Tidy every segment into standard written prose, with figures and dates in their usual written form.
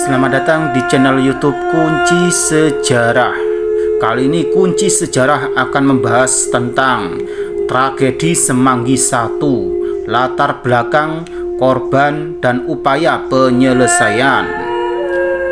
Selamat datang di channel YouTube Kunci Sejarah. Kali ini Kunci Sejarah akan membahas tentang tragedi Semanggi I, latar belakang, korban, dan upaya penyelesaian.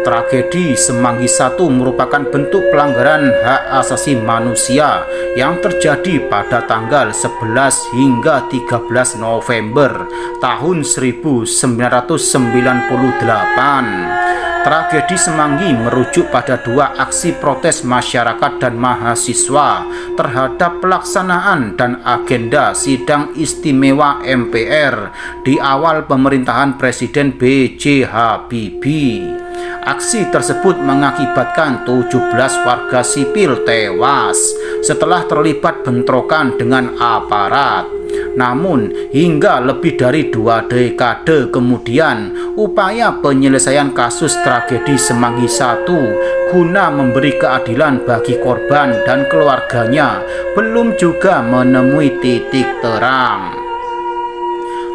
Tragedi Semanggi I merupakan bentuk pelanggaran hak asasi manusia yang terjadi pada tanggal 11 hingga 13 November tahun 1998. Tragedi Semanggi merujuk pada dua aksi protes masyarakat dan mahasiswa terhadap pelaksanaan dan agenda sidang istimewa MPR di awal pemerintahan Presiden B.J. Habibie. Aksi tersebut mengakibatkan 17 warga sipil tewas setelah terlibat bentrokan dengan aparat. Namun, hingga lebih dari 2 dekade kemudian, upaya penyelesaian kasus tragedi Semanggi I guna memberi keadilan bagi korban dan keluarganya belum juga menemui titik terang.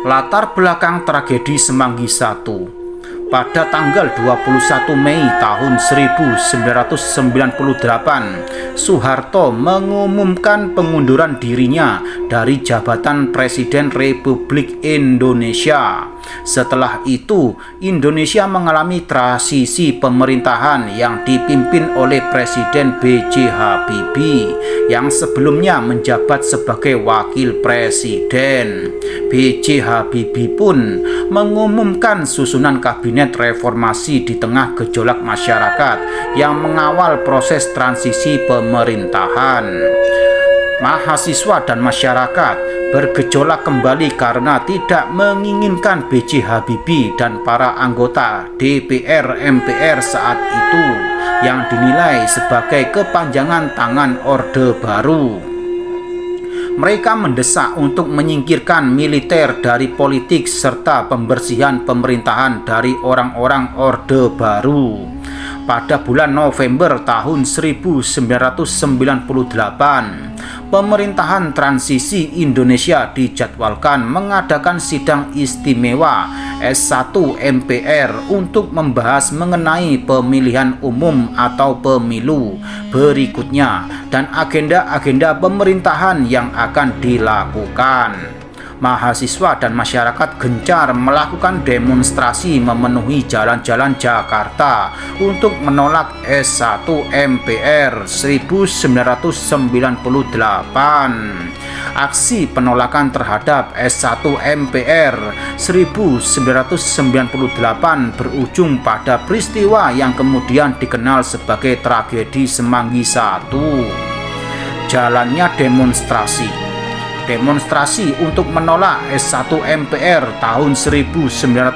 Latar belakang tragedi Semanggi I. Pada tanggal 21 Mei tahun 1998, Soeharto mengumumkan pengunduran dirinya dari jabatan Presiden Republik Indonesia. Setelah itu, Indonesia mengalami transisi pemerintahan yang dipimpin oleh Presiden B.J. Habibie yang sebelumnya menjabat sebagai Wakil Presiden. B.J. Habibie pun mengumumkan susunan kabinet reformasi di tengah gejolak masyarakat yang mengawal proses transisi pemerintahan. Mahasiswa dan masyarakat bergejolak kembali karena tidak menginginkan B.J. Habibie dan para anggota DPR MPR saat itu yang dinilai sebagai kepanjangan tangan Orde Baru. Mereka mendesak untuk menyingkirkan militer dari politik serta pembersihan pemerintahan dari orang-orang Orde Baru. Pada bulan November tahun 1998, pemerintahan transisi Indonesia dijadwalkan mengadakan sidang istimewa S1 MPR untuk membahas mengenai pemilihan umum atau pemilu berikutnya dan agenda-agenda pemerintahan yang akan dilakukan. Mahasiswa dan masyarakat gencar melakukan demonstrasi memenuhi jalan-jalan Jakarta untuk menolak S1 MPR 1998. Aksi penolakan terhadap S1 MPR 1998 berujung pada peristiwa yang kemudian dikenal sebagai tragedi Semanggi I. Jalannya Demonstrasi untuk menolak S1 MPR tahun 1998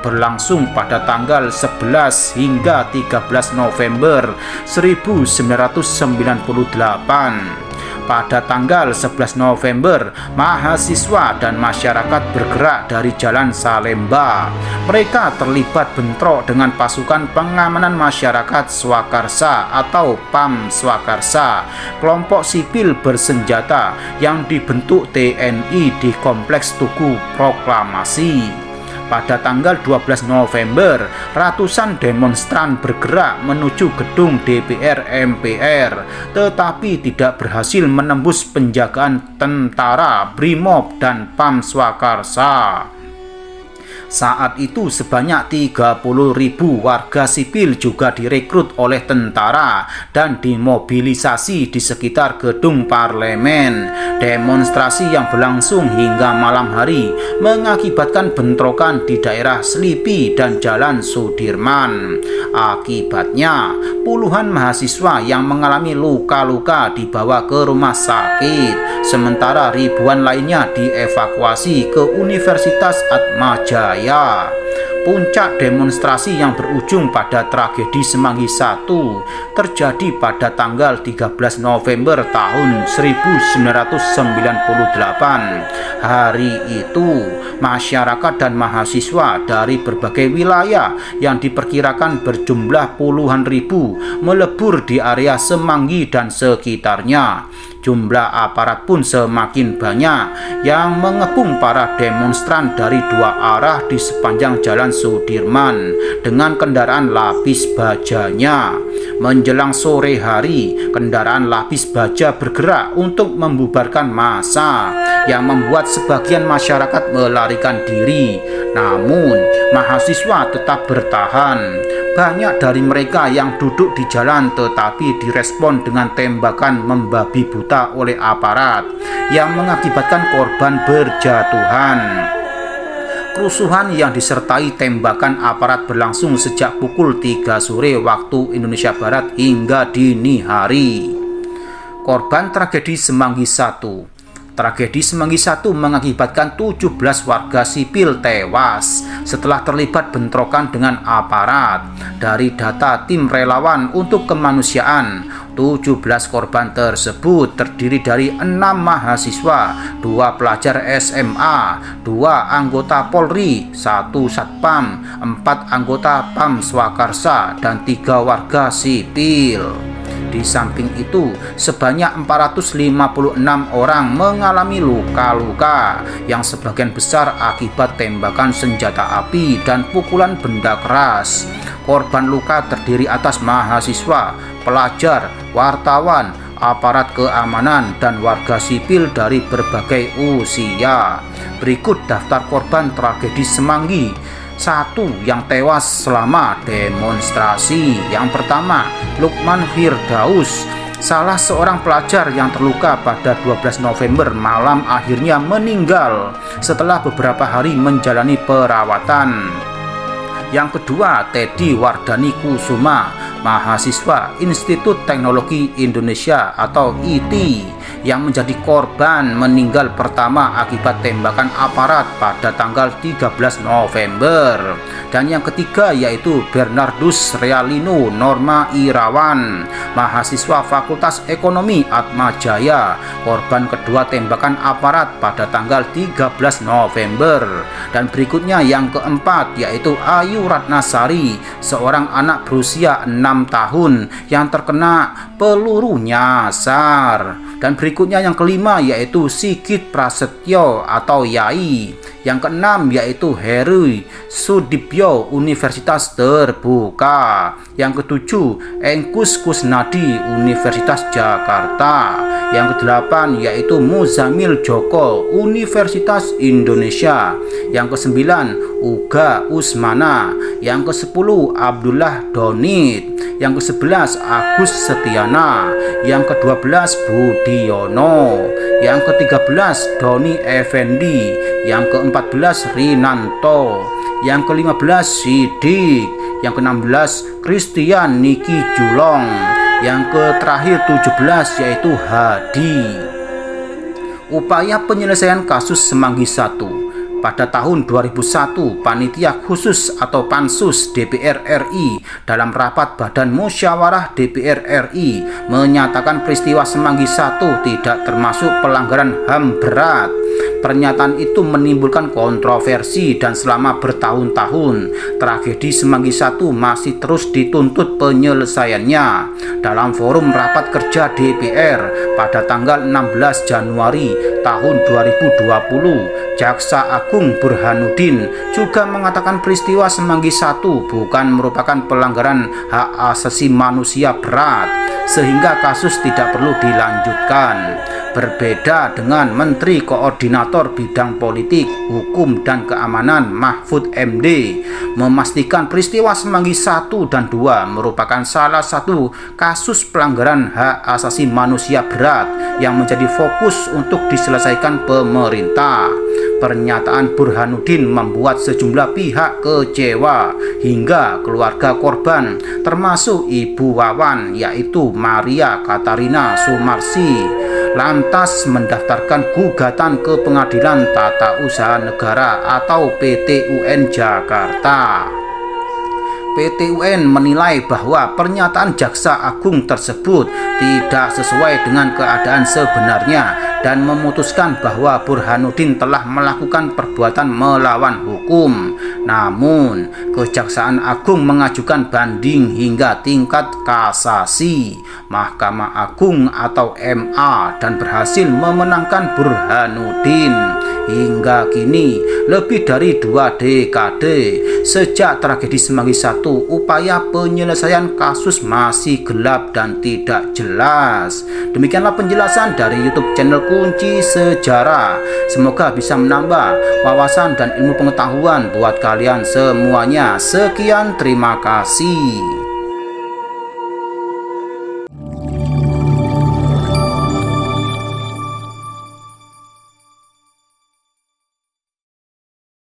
berlangsung pada tanggal 11 hingga 13 November 1998. Pada tanggal 11 November, mahasiswa dan masyarakat bergerak dari Jalan Salemba. Mereka terlibat bentrok dengan pasukan pengamanan masyarakat Swakarsa atau PAM Swakarsa, kelompok sipil bersenjata yang dibentuk TNI di Kompleks Tugu Proklamasi. Pada tanggal 12 November, ratusan demonstran bergerak menuju gedung DPR MPR, tetapi tidak berhasil menembus penjagaan tentara, Brimob, dan PAM Swakarsa. Saat itu sebanyak 30.000 warga sipil juga direkrut oleh tentara dan dimobilisasi di sekitar gedung parlemen. Demonstrasi yang berlangsung hingga malam hari mengakibatkan bentrokan di daerah Selipi dan Jalan Sudirman. Akibatnya, puluhan mahasiswa yang mengalami luka-luka dibawa ke rumah sakit, sementara ribuan lainnya dievakuasi ke Universitas Atmajaya. Puncak demonstrasi yang berujung pada tragedi Semanggi I terjadi pada tanggal 13 November tahun 1998. Hari itu, masyarakat dan mahasiswa dari berbagai wilayah yang diperkirakan berjumlah puluhan ribu melebur di area Semanggi dan sekitarnya. Jumlah aparat pun semakin banyak yang mengepung para demonstran dari dua arah di sepanjang Jalan Sudirman dengan kendaraan lapis bajanya. Menjelang sore hari, kendaraan lapis baja bergerak untuk membubarkan massa yang membuat sebagian masyarakat melarikan diri. Namun, mahasiswa tetap bertahan. Banyak dari mereka yang duduk di jalan tetapi direspon dengan tembakan membabi buta oleh aparat yang mengakibatkan korban berjatuhan. Kerusuhan yang disertai tembakan aparat berlangsung sejak pukul 3 sore waktu Indonesia Barat hingga dini hari. Korban tragedi Semanggi 1. Tragedi Semanggi 1 mengakibatkan 17 warga sipil tewas setelah terlibat bentrokan dengan aparat. Dari data tim relawan untuk kemanusiaan, 17 korban tersebut terdiri dari 6 mahasiswa, 2 pelajar SMA, 2 anggota Polri, 1 Satpam, 4 anggota Pam Swakarsa, dan 3 warga sipil. Di samping itu, sebanyak 456 orang mengalami luka-luka yang sebagian besar akibat tembakan senjata api dan pukulan benda keras. Korban luka terdiri atas mahasiswa, pelajar, wartawan, aparat keamanan, dan warga sipil dari berbagai usia. Berikut daftar korban tragedi Semanggi 1 yang tewas selama demonstrasi. Yang pertama, Lukman Firdaus, salah seorang pelajar yang terluka pada 12 November malam akhirnya meninggal setelah beberapa hari menjalani perawatan. Yang kedua, Teddy Wardani Kusuma, mahasiswa Institut Teknologi Indonesia atau IT yang menjadi korban meninggal pertama akibat tembakan aparat pada tanggal 13 November. Dan yang ketiga yaitu Bernardus Realino Norma Irawan, mahasiswa Fakultas Ekonomi Atmajaya, korban kedua tembakan aparat pada tanggal 13 November. Dan berikutnya yang keempat yaitu Ayu Ratnasari, seorang anak berusia 6 tahun yang terkena peluru nyasar. Dan berikutnya yang kelima yaitu Sigit Prasetyo atau Yai. Yang keenam yaitu Heru Sudibyo Universitas Terbuka. Yang ketujuh Engkus Kusnadi Universitas Jakarta. Yang kedelapan yaitu Muzamil Joko Universitas Indonesia. Yang kesembilan Uga Usmana. Yang kesepuluh Abdullah Donit. Yang ke-11 Agus Setiana. Yang ke-12 Budiono. Yang ke-13 Doni Effendi. Yang ke-14 Rinanto. Yang ke-15 Sidik. Yang ke-16 Christian Niki Julong. Yang terakhir 17 yaitu Hadi. Upaya penyelesaian kasus Semanggi 1. Pada tahun 2001, Panitia Khusus atau Pansus DPR RI dalam rapat Badan Musyawarah DPR RI menyatakan peristiwa Semanggi 1 tidak termasuk pelanggaran HAM berat. Pernyataan itu menimbulkan kontroversi dan selama bertahun-tahun tragedi Semanggi 1 masih terus dituntut penyelesaiannya. Dalam forum rapat kerja DPR pada tanggal 16 Januari tahun 2020, Jaksa Agung Burhanuddin juga mengatakan peristiwa Semanggi 1 bukan merupakan pelanggaran hak asasi manusia berat sehingga kasus tidak perlu dilanjutkan. Berbeda dengan Menteri Koordinator Bidang Politik, Hukum, dan Keamanan Mahfud MD memastikan peristiwa Semanggi 1 dan 2 merupakan salah satu kasus pelanggaran hak asasi manusia berat yang menjadi fokus untuk diselesaikan pemerintah. Pernyataan Burhanuddin membuat sejumlah pihak kecewa hingga keluarga korban termasuk Ibu Wawan yaitu Maria Katarina Sumarsi lantas mendaftarkan gugatan ke Pengadilan Tata Usaha Negara atau PT-UN Jakarta. PT-UN menilai bahwa pernyataan Jaksa Agung tersebut tidak sesuai dengan keadaan sebenarnya dan memutuskan bahwa Burhanuddin telah melakukan perbuatan melawan hukum. Namun, Kejaksaan Agung mengajukan banding hingga tingkat kasasi, Mahkamah Agung atau MA, dan berhasil memenangkan Burhanuddin. Hingga kini, lebih dari 2 dekade sejak tragedi Semanggi I, upaya penyelesaian kasus masih gelap dan tidak jelas. Demikianlah penjelasan dari YouTube channel Kunci Sejarah. Semoga bisa menambah wawasan dan ilmu pengetahuan buat kalian semuanya. Sekian, terima kasih.